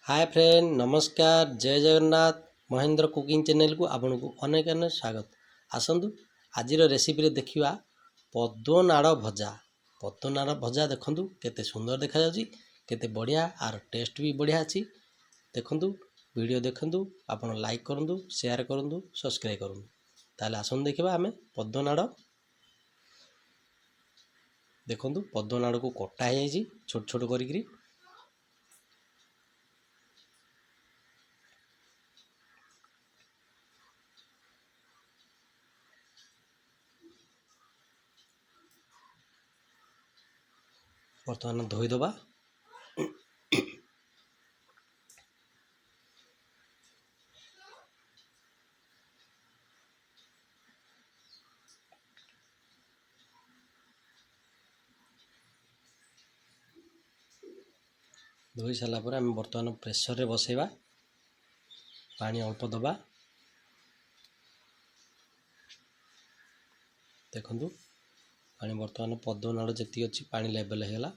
Hi friend नमस्कार जय Jagannath Mahendra cooking channel को आपको अनेक अनेक स्वागत। आसतु आज रेसिपी देखा पद्मनाड़ भजा। पद्मनाड़ भजा देखु केते सुंदर देखा केते बढ़िया आर टेस्ट भी बढ़िया अच्छी। देखु वीडियो देखु आप लाइक करूँ शेयर करूँ सब्सक्राइब करूँ। ताले आसतु देखा आम पद्मनाड़ देखु पद्मनाड़ को कटा है छोट छोट करी। बर्तमान धोईदबा धोई सारापर आम बर्तमान प्रेसर रे बसैबा पानी अल्प दबा। देखु पानी बर्तमान पद्मनाड़ जी अच्छी पानी लेवल होगा।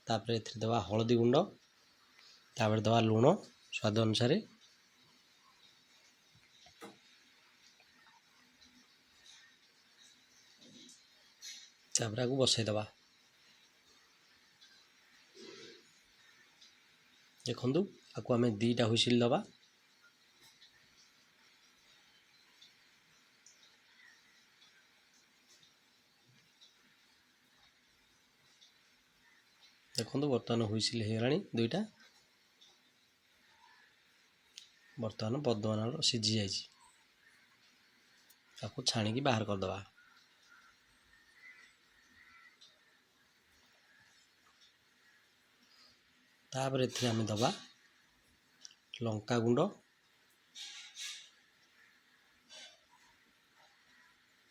तापर ए दवा हलदी गुंड तापर दवा लुण स्वाद अनुसार तापर आगु बसईदबा। देखु आपको आम दीटा हुइसिल दबा। देखु बर्तमान हुइसिल होगा दुईटा। बर्तमान पद्मनाड़ सीझी जाको छाणी बाहर करदबा। तापर एथिरे आम दबा लंका गुंड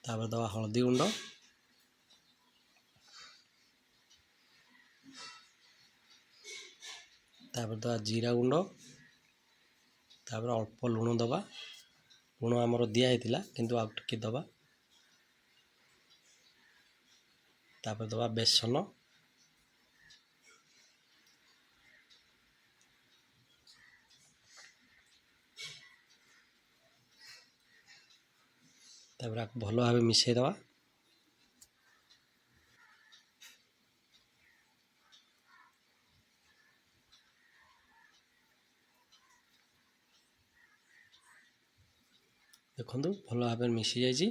तापर दबा हलदी गुंड तापर दबा जीरा गुंड तापर अल्प लुण दबा। लुण आमर दिखाई किंतु आउ टिके दबा। तापर दबा बेसन तापर आपको भल भाव मिसई दबा। देखु भल भाव मिसी जाइए।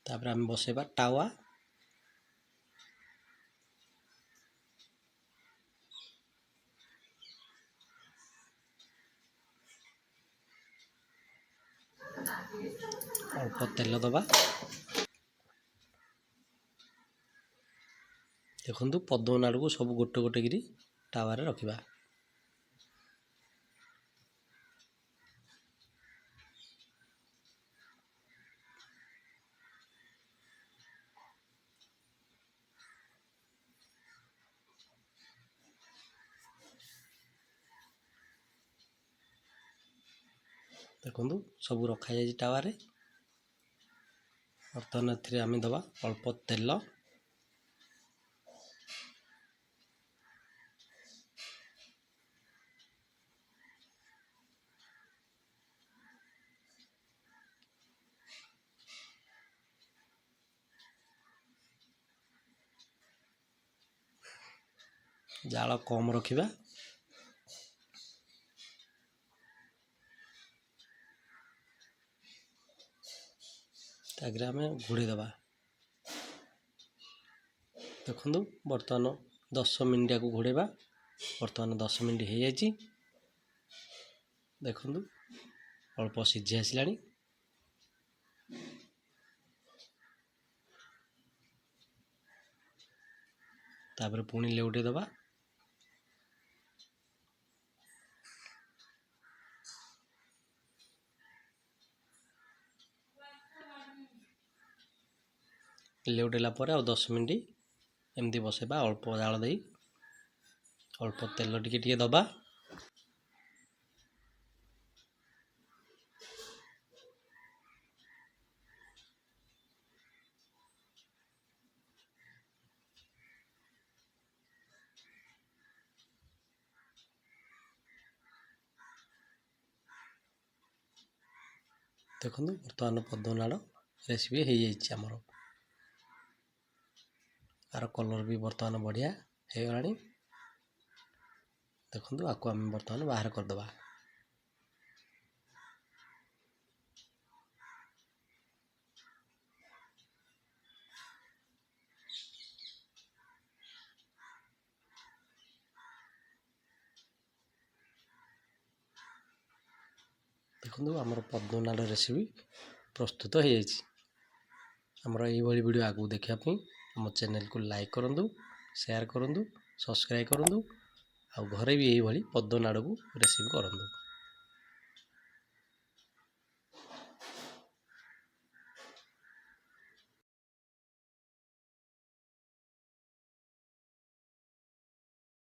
तापर आम बसैबा टावा। अल्प तेल दबा। देखु पद्मनाड़ को सब गोटे गोटे गिरी टावर रखिबा। देखु सब रखा जाए टावर। बर्तमान एथिरे आम दबा अल्प तेल जाल कम रखिबा। ताकि आम घोड़े दबा। देखु बर्तमान 10 मिनिट को घोड़ेबा। बर्तमान 10 मिनिट हो जाए। देखु अल्प सीझी आसला। तापर पुणी लेउटे दबा। लेउटेला पर आ 10 मिनिट एमती बसैबा अल्प जाल दे अल्प तेल टिके दबा। ଦେଖନ୍ତୁ ବର୍ତ୍ତମାନ ପଦ୍ମନାଡ଼ ରେସିପି ହେଇଯାଇଛି ଆମର। ଆର କଲର୍ ବି ବର୍ତ୍ତମାନ ବଢ଼ିଆ ହେଇଗଲାଣି। ଦେଖନ୍ତୁ ଆକୁ ଆମେ ବର୍ତ୍ତମାନ ବାହାର କରିଦେବା। ଦେଖନ୍ତୁ ଆମର ପଦ୍ମନାଡ଼ ରେସିପି ପ୍ରସ୍ତୁତ ହେଇଯାଇଛି। ଆମର ଏଇଭଳି ଭିଡ଼ିଓ ଆଗକୁ ଦେଖିବା ପାଇଁ ଆମ ଚ୍ୟାନେଲକୁ ଲାଇକ୍ କରନ୍ତୁ, ସେୟାର କରନ୍ତୁ, ସବସ୍କ୍ରାଇବ୍ କରନ୍ତୁ, ଆଉ ଘରେ ବି ଏଇଭଳି ପଦ୍ମନାଡ଼କୁ ରେସିପି କରନ୍ତୁ।